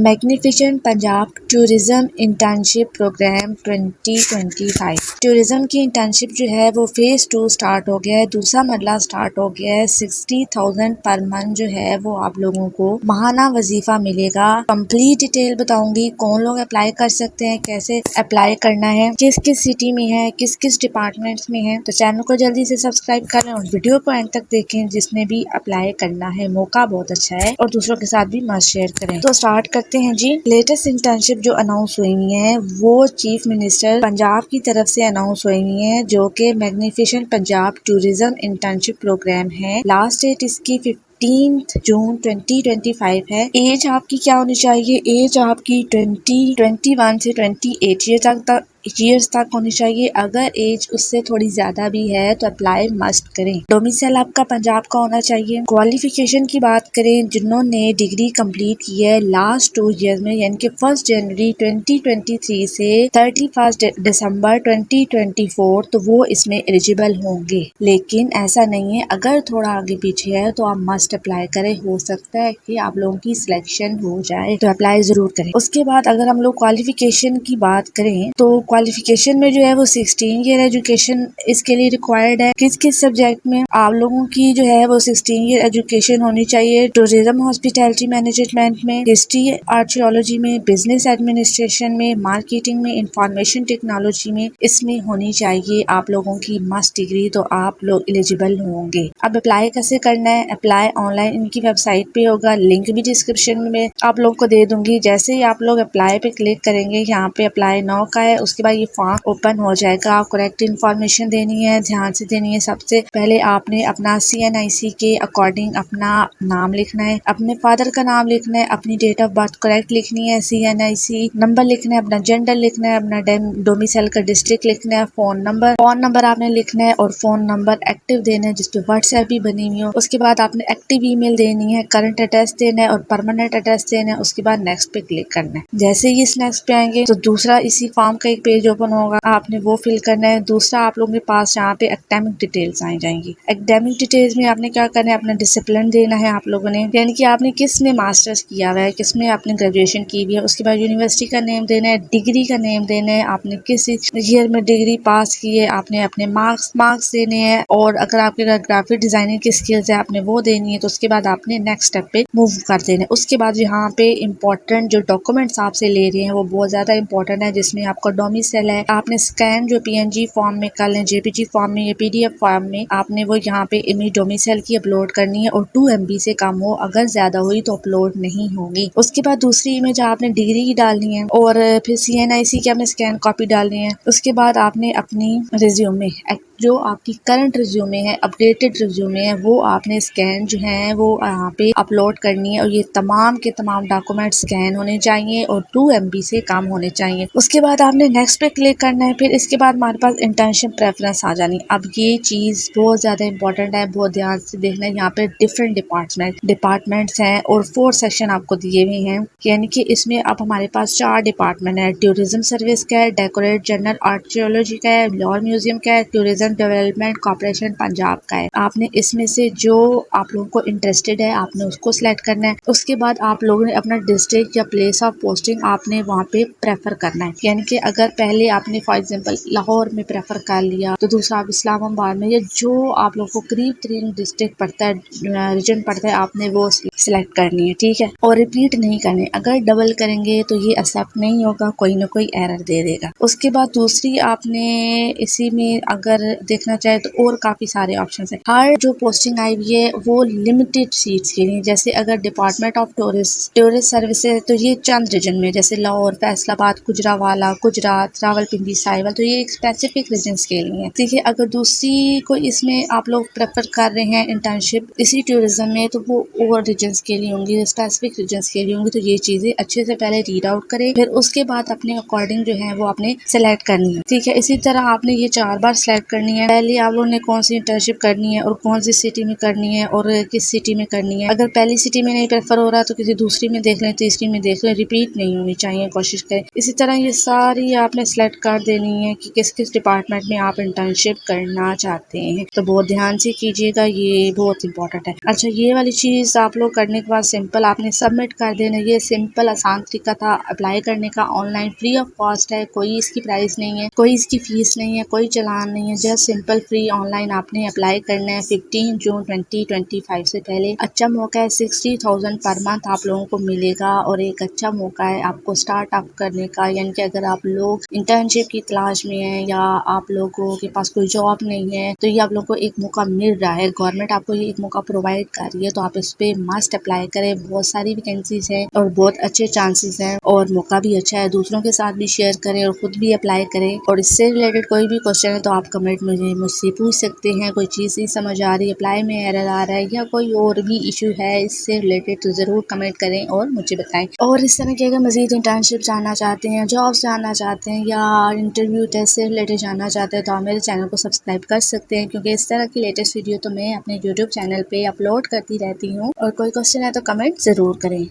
Magnificent Punjab tourism internship program 2025। Tourism की internship जो है वो फेज 2 स्टार्ट हो गया है, दूसरा मरला स्टार्ट हो गया है। 60,000 पर मंथ जो है वो आप लोगों को माहाना वजीफा मिलेगा। कंप्लीट डिटेल बताऊंगी, कौन लोग अप्लाई कर सकते हैं, कैसे अप्लाई करना है, किस किस सिटी में है, किस किस डिपार्टमेंट्स में है। तो चैनल को जल्दी से सब्सक्राइब करें और वीडियो को एंड तक देखें। जिसने भी अप्लाई करना है, मौका बहुत अच्छा है और दूसरों के साथ भी मस्त शेयर करें। तो स्टार्ट करते हैं जी। लेटेस्ट इंटर्नशिप जो अनाउंस हुई है वो चीफ मिनिस्टर पंजाब की तरफ से अनाउंस हुई है, जो कि magnificent Punjab tourism internship program है। लास्ट डेट इसकी 15 जून 2025 है। एज आपकी क्या होनी चाहिए? एज आपकी 21 से 28 ईयर्स तक होनी चाहिए। अगर एज उससे थोड़ी ज्यादा भी है तो अप्लाई मस्ट करें। डोमिसाइल आपका पंजाब का होना चाहिए। क्वालिफिकेशन की बात करें, जिन्होंने डिग्री कंप्लीट की है लास्ट 2 ईयर में, यानी कि 1 जनवरी 2023 से 31 दिसंबर 2024, तो वो इसमें एलिजिबल होंगे। लेकिन ऐसा नहीं है, अगर थोड़ा आगे पीछे है तो आप मस्ट अप्लाई करें। हो सकता है कि आप लोगों की सिलेक्शन हो जाए, तो अप्लाई जरूर करें। उसके बाद अगर हम लोग क्वालिफिकेशन की बात करें तो क्वालिफिकेशन में जो है वो 16 ईयर एजुकेशन इसके लिए रिक्वायर्ड है। किस किस सब्जेक्ट में आप लोगों की जो है वो 16 ईयर एजुकेशन होनी चाहिए। टूरिज्म हॉस्पिटैलिटी मैनेजमेंट में, हिस्ट्री आर्कियोलॉजी में, बिजनेस एडमिनिस्ट्रेशन में, मार्केटिंग में, इंफॉर्मेशन टेक्नोलॉजी में, इसमें होनी चाहिए आप लोगों की मस्ट डिग्री। तो आप लोग एलिजिबल होंगे। अब अप्लाई कैसे करना है? अप्लाई ऑनलाइन इनकी वेबसाइट पे होगा, लिंक भी डिस्क्रिप्शन में आप लोग को दे दूंगी। जैसे ही आप लोग अप्लाई पे क्लिक करेंगे, यहाँ पे अप्लाई नाउ का है, उसके बाद ये फॉर्म ओपन हो जाएगा। करेक्ट इन्फॉर्मेशन देनी है, ध्यान से देनी है। सबसे पहले आपने अपना CNIC के अकॉर्डिंग अपना नाम लिखना है, अपने फादर का नाम लिखना है, अपनी डेट ऑफ बर्थ करेक्ट लिखनी है, CNIC नंबर लिखना है, अपना जेंडर लिखना है, अपना डोमिसाइल का डिस्ट्रिक्ट लिखना है, फोन नंबर आपने लिखना है और फोन नंबर एक्टिव देना है जिसपे व्हाट्सएप भी बनी हुई हो। उसके बाद आपने एक्टिव ईमेल देनी है, करंट एड्रेस देना है और परमानेंट एड्रेस देना है। उसके बाद नेक्स्ट पे क्लिक करना है। जैसे ही इस नेक्स्ट पे आएंगे तो दूसरा इसी फॉर्म का एक पेज ओपन होगा, आपने वो फिल करना है। दूसरा आप लोगों के पास यहाँ पे एकेडमिक डिटेल्स आ जाएंगी। एकेडमिक डिटेल्स में आपने क्या करना है, अपना डिसिप्लिन देना है आप लोगों ने, यानी कि आपने किस में मास्टर्स किया हुआ है, किस में आपने ग्रेजुएशन की हुई है। उसके बाद यूनिवर्सिटी का नेम देना है, डिग्री का नेम देना है, आपने किस ईयर में डिग्री पास की है, आपने अपने मार्क्स देने हैं। और अगर आपके ग्राफिक डिजाइनिंग की स्किल्स है आपने वो देनी है। तो उसके बाद आपने नेक्स्ट स्टेप पे मूव कर देना है। उसके बाद यहाँ पे इम्पोर्टेंट जो डॉक्यूमेंट्स आपसे ले रहे हैं वो बहुत ज्यादा इंपॉर्टेंट है, जिसमें आपका डोमिसाइल है, आपने स्कैन जो PNG फॉर्म में कर लें, JPG फॉर्म में या PDF फॉर्म में, आपने वो यहाँ पे इमेज डोमिसाइल की अपलोड करनी है और 2 MB से कम हो, अगर ज्यादा हुई तो अपलोड नहीं होगी। उसके बाद दूसरी इमेज आपने डिग्री की डालनी है और फिर CNIC की आपने स्कैन कॉपी डालनी है। उसके बाद आपने अपनी रिज्यूमे, जो आपकी करंट रिज्यूमे है, अपडेटेड रिज्यूमे है, वो आपने स्कैन जो है वो यहाँ पे अपलोड करनी है और ये तमाम के तमाम डॉक्यूमेंट स्कैन होने चाहिए और 2 MB से कम होने चाहिए। उसके बाद आपने नेक्स्ट पे क्लिक करना है। फिर इसके बाद हमारे पास इंटर्नशिप प्रेफरेंस आ जानी। अब ये चीज बहुत ज्यादा इंपॉर्टेंट है, बहुत ध्यान से देखना है। यहाँ पे डिफरेंट डिपार्टमेंट्स हैं और 4 सेक्शन आपको दिए हुए हैं, यानी कि इसमें अब हमारे पास 4 डिपार्टमेंट है। टूरिज्म सर्विस का है, डेकोरेट जनरल आर्कियोलॉजी का है, लॉर म्यूजियम का है, टूरिज्म डेवलपमेंट कॉर्पोरेशन पंजाब का है। आपने इसमें से जो आप लोगों को इंटरेस्टेड है आपने उसको सिलेक्ट करना है। उसके बाद आप लोगों ने अपना डिस्ट्रिक्ट या प्लेस ऑफ पोस्टिंग आपने वहाँ पे प्रेफर करना है, यानी कि अगर पहले आपने फॉर एग्जांपल लाहौर में प्रेफर कर लिया तो दूसरा आप इस्लामाबाद में, या जो आप लोगों को करीब तरीन डिस्ट्रिक्ट पड़ता है, रीजन पड़ता है, आपने वो सिलेक्ट करनी है, ठीक है। और रिपीट नहीं करनी। अगर डबल करेंगे तो ये एक्सेप्ट नहीं होगा, कोई ना कोई एरर दे देगा। उसके बाद दूसरी आपने इसी में अगर देखना चाहे तो और काफी सारे ऑप्शन है। हर जो पोस्टिंग आई हुई है वो लिमिटेड सीट्स के लिए, जैसे अगर डिपार्टमेंट ऑफ टूरिस्ट सर्विसेज तो ये चंद रीजन में, जैसे लाहौर, फैसलाबाद, गुजरावाला, गुजरात, रावलपिंडी, साहिवाल, तो ये एक स्पेसिफिक रीजन के लिए है, ठीक है। अगर दूसरी को इसमें आप लोग प्रेफर कर रहे हैं इंटर्नशिप इसी टूरिज्म में, तो वो और रीजन के लिए होंगी, स्पेसिफिक रीजन के लिए होंगी। तो ये चीजें अच्छे से पहले रीड आउट करें, फिर उसके बाद अपने अकॉर्डिंग जो है वो आपने सेलेक्ट करनी है, ठीक है। इसी तरह आपने ये 4 बार सेलेक्ट करनी करनी है, पहले आप लोगों ने कौन सी इंटर्नशिप करनी है और कौन सी सिटी में करनी है और किस सिटी में करनी है। अगर पहली सिटी में नहीं प्रेफर हो रहा तो किसी दूसरी में देख लें, तीसरी में देख लें, रिपीट नहीं होनी चाहिए, कोशिश करें। इसी तरह ये सारी आपने सेलेक्ट कर देनी है कि किस किस डिपार्टमेंट में आप इंटर्नशिप करना चाहते हैं। तो बहुत ध्यान से कीजिएगा, ये बहुत इंपॉर्टेंट है। अच्छा, ये वाली चीज आप लोग करने के बाद सिंपल आपने सबमिट कर देना। ये सिंपल आसान तरीका था अप्लाई करने का, ऑनलाइन फ्री ऑफ कॉस्ट है, कोई इसकी प्राइस नहीं है, कोई इसकी फीस नहीं है, कोई चलान नहीं है, जस्ट सिंपल फ्री ऑनलाइन आपने अप्लाई करना है 15 जून 2025 से पहले। अच्छा मौका है, 60,000 पर मंथ आप लोगों को मिलेगा और एक अच्छा मौका है आपको स्टार्टअप करने का। यानी कि अगर आप लोग इंटर्नशिप की तलाश में हैं या आप लोगों के पास कोई जॉब नहीं है तो ये आप लोगों को एक मौका मिल रहा है, गवर्नमेंट आपको ये एक मौका प्रोवाइड कर रही है, तो आप इस पे मस्ट अप्लाई करें। बहुत सारी वैकेंसीज है और बहुत अच्छे चांसेस हैं और मौका भी अच्छा है। दूसरों के साथ भी शेयर करें और खुद भी अप्लाई करें। और इससे रिलेटेड कोई भी क्वेश्चन है तो आप कमेंट में मुझसे पूछ सकते हैं। कोई चीज़ नहीं समझ आ रही, अप्लाई में एरर आ रहा है या कोई और भी इशू है इससे रिलेटेड तो ज़रूर कमेंट करें और मुझे बताएं। और इस तरह के अगर मज़ीद इंटर्नशिप जानना चाहते हैं, जॉब्स जानना चाहते हैं या इंटरव्यू टेस्ट से रिलेटेड जानना चाहते हैं तो आप मेरे चैनल को सब्सक्राइब कर सकते हैं, क्योंकि इस तरह की लेटेस्ट वीडियो तो मैं अपने यूट्यूब चैनल पे अपलोड करती रहती हूँ। और कोई क्वेश्चन है तो कमेंट ज़रूर करें।